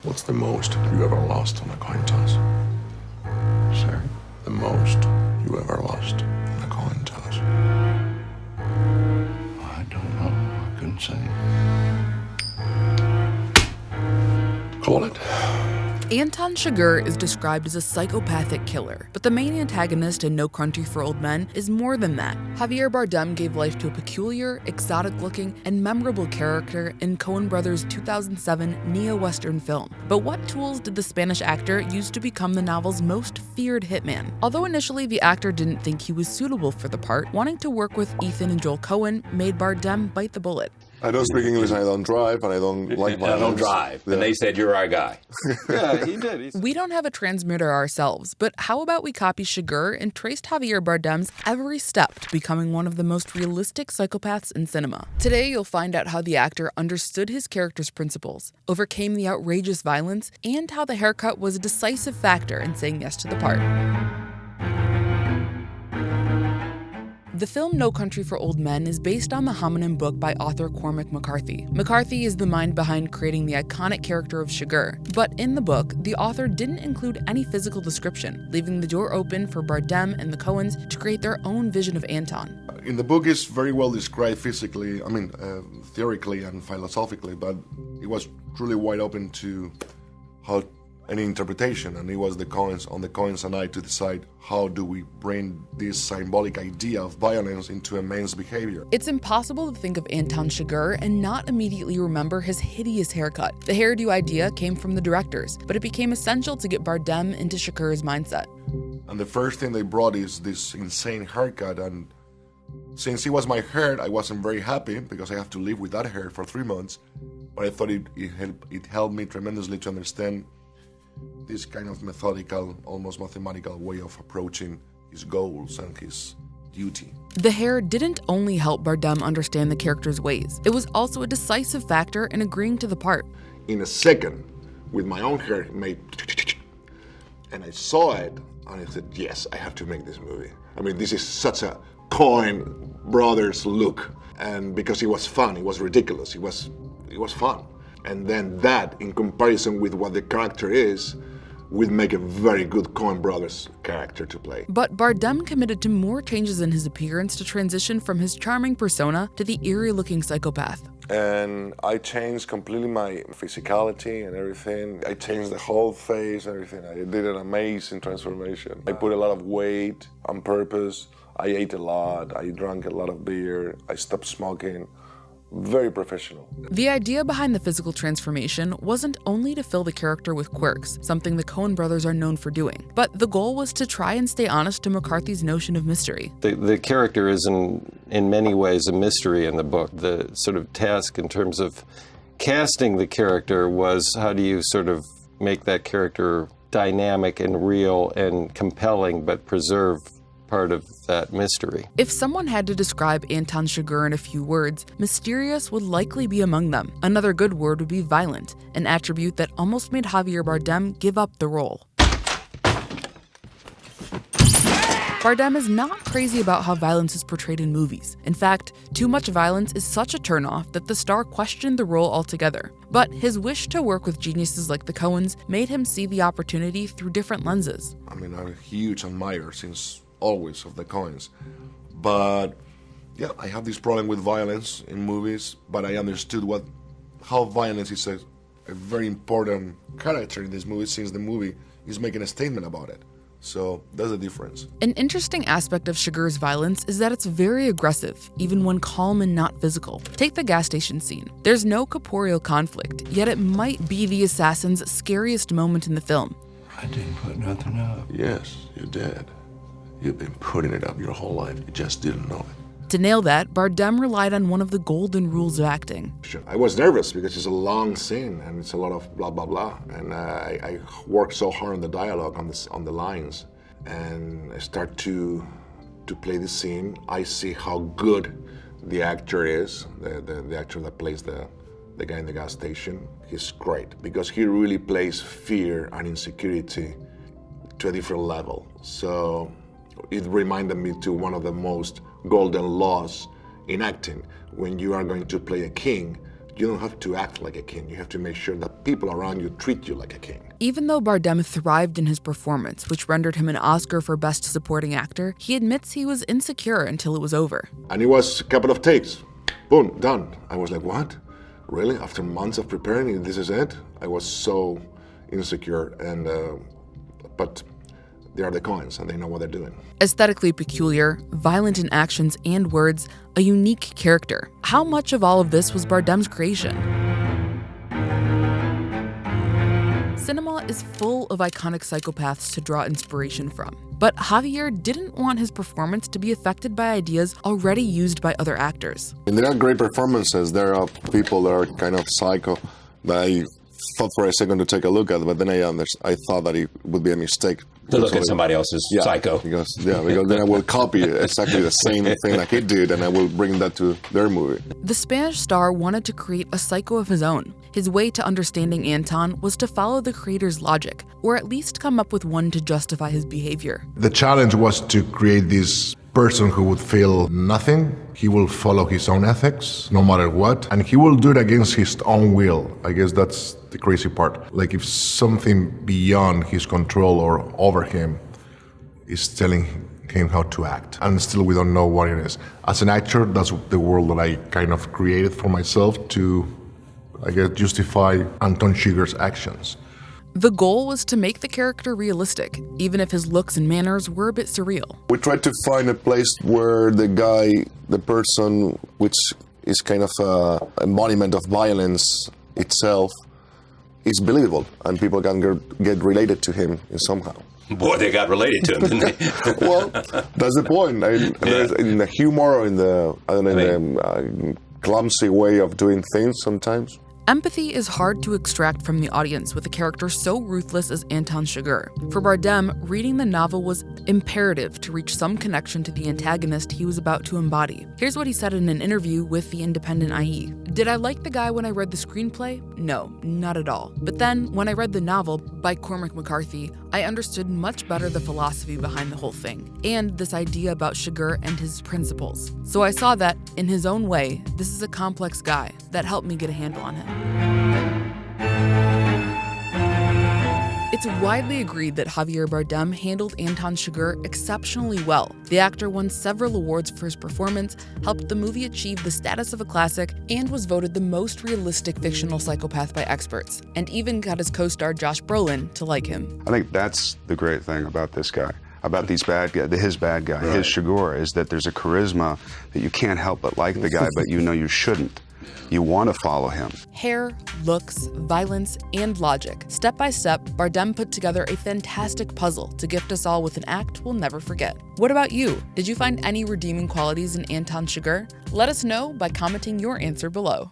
What's the most you ever lost on a coin toss? Sir? The most you ever lost on a coin toss? I don't know. I couldn't say. Call it. Anton Chigurh is described as a psychopathic killer, but the main antagonist in No Country for Old Men is more than that. Javier Bardem gave life to a peculiar, exotic-looking, and memorable character in Coen Brothers' 2007 neo-Western film. But what tools did the Spanish actor use to become the novel's most feared hitman? Although initially the actor didn't think he was suitable for the part, wanting to work with Ethan and Joel Coen made Bardem bite the bullet. I don't speak English, and I don't drive, and I don't like I violence. don't drive. Yeah. And they said, you're our guy. Yeah, he did. We don't have a transmitter ourselves, but how about we copy Chigurh and traced Javier Bardem's every step to becoming one of the most realistic psychopaths in cinema. Today, you'll find out how the actor understood his character's principles, overcame the outrageous violence, and how the haircut was a decisive factor in saying yes to the part. The film No Country for Old Men is based on the homonym book by author Cormac McCarthy. McCarthy is the mind behind creating the iconic character of Chigurh, but in the book, the author didn't include any physical description, leaving the door open for Bardem and the Coens to create their own vision of Anton. In the book, it's very well described physically, theoretically and philosophically, but it was truly wide open to how any interpretation, and it was the Coens and I to decide how do we bring this symbolic idea of violence into a man's behavior. It's impossible to think of Anton Chigurh and not immediately remember his hideous haircut. The hairdo idea came from the directors, but it became essential to get Bardem into Chigurh's mindset. And the first thing they brought is this insane haircut, and since it was my hair, I wasn't very happy because I have to live with that hair for 3 months, but I thought it helped me tremendously to understand this kind of methodical, almost mathematical way of approaching his goals and his duty. The hair didn't only help Bardem understand the character's ways, it was also a decisive factor in agreeing to the part. In a second, with my own hair, it made and I saw it, and I said, yes, I have to make this movie. I mean, this is such a Coen Brothers look, and because it was fun, it was ridiculous, it was fun. And then that, in comparison with what the character is, would make a very good Coen Brothers character to play. But Bardem committed to more changes in his appearance to transition from his charming persona to the eerie-looking psychopath. And I changed completely my physicality and everything. I changed the whole face and everything. I did an amazing transformation. I put a lot of weight on purpose. I ate a lot. I drank a lot of beer. I stopped smoking. Very professional. The idea behind the physical transformation wasn't only to fill the character with quirks, something the Coen brothers are known for doing, but the goal was to try and stay honest to McCarthy's notion of mystery. The character is in many ways a mystery in the book. The sort of task in terms of casting the character was how do you sort of make that character dynamic and real and compelling but preserve part of that mystery. If someone had to describe Anton Chigurh in a few words, mysterious would likely be among them. Another good word would be violent, an attribute that almost made Javier Bardem give up the role. Bardem is not crazy about how violence is portrayed in movies. In fact, too much violence is such a turnoff that the star questioned the role altogether. But his wish to work with geniuses like the Coens made him see the opportunity through different lenses. I mean, I'm a huge admirer since always of the Coens, but yeah, I have this problem with violence in movies, but I understood how violence is a very important character in this movie, since the movie is making a statement about it. So that's the difference. An interesting aspect of Chigurh's violence is that it's very aggressive, even when calm and not physical. Take the gas station scene. There's no corporeal conflict, yet it might be the assassin's scariest moment in the film. I didn't put nothing up. Yes, you did. You've been putting it up your whole life. You just didn't know it. To nail that, Bardem relied on one of the golden rules of acting. I was nervous because it's a long scene and it's a lot of blah, blah, blah. And I worked so hard on the dialogue, on the lines. And I start to play the scene. I see how good the actor is, the actor that plays the guy in the gas station. He's great because he really plays fear and insecurity to a different level. So it reminded me to one of the most golden laws in acting. When you are going to play a king, you don't have to act like a king. You have to make sure that people around you treat you like a king. Even though Bardem thrived in his performance, which rendered him an Oscar for Best Supporting Actor, he admits he was insecure until it was over. And it was a couple of takes. Boom, done. I was like, what? Really? After months of preparing, this is it? I was so insecure, but they are the Coens, and they know what they're doing. Aesthetically peculiar, violent in actions and words, a unique character. How much of all of this was Bardem's creation? Cinema is full of iconic psychopaths to draw inspiration from. But Javier didn't want his performance to be affected by ideas already used by other actors. And there are great performances. There are people that are kind of psycho that I thought for a second to take a look at, but then I thought that it would be a mistake. To look at somebody else's psycho. Because then I will copy exactly the same thing like he did, and I will bring that to their movie. The Spanish star wanted to create a psycho of his own. His way to understanding Anton was to follow the creator's logic, or at least come up with one to justify his behavior. The challenge was to create this person who would feel nothing. He will follow his own ethics, no matter what, and he will do it against his own will. I guess that's the crazy part. Like if something beyond his control or over him is telling him how to act, and still we don't know what it is. As an actor, that's the world that I kind of created for myself to, I guess, justify Anton Chigurh's actions. The goal was to make the character realistic, even if his looks and manners were a bit surreal. We tried to find a place where the person, which is kind of an embodiment of violence itself, is believable, and people can get related to him somehow. Boy, they got related to him, didn't they? Well, that's the point. In the humor, or in the clumsy way of doing things sometimes. Empathy is hard to extract from the audience with a character so ruthless as Anton Chigurh. For Bardem, reading the novel was imperative to reach some connection to the antagonist he was about to embody. Here's what he said in an interview with the Independent IE. Did I like the guy when I read the screenplay? No, not at all. But then, when I read the novel by Cormac McCarthy, I understood much better the philosophy behind the whole thing, and this idea about Chigurh and his principles. So I saw that, in his own way, this is a complex guy that helped me get a handle on him. It's widely agreed that Javier Bardem handled Anton Chigurh exceptionally well. The actor won several awards for his performance, helped the movie achieve the status of a classic, and was voted the most realistic fictional psychopath by experts, and even got his co-star Josh Brolin to like him. I think that's the great thing about this guy, about these bad guys, his bad guy, his Chigurh, is that there's a charisma that you can't help but like the guy, but you know you shouldn't. You want to follow him. Hair, looks, violence, and logic. Step by step, Bardem put together a fantastic puzzle to gift us all with an act we'll never forget. What about you? Did you find any redeeming qualities in Anton Chigurh? Let us know by commenting your answer below.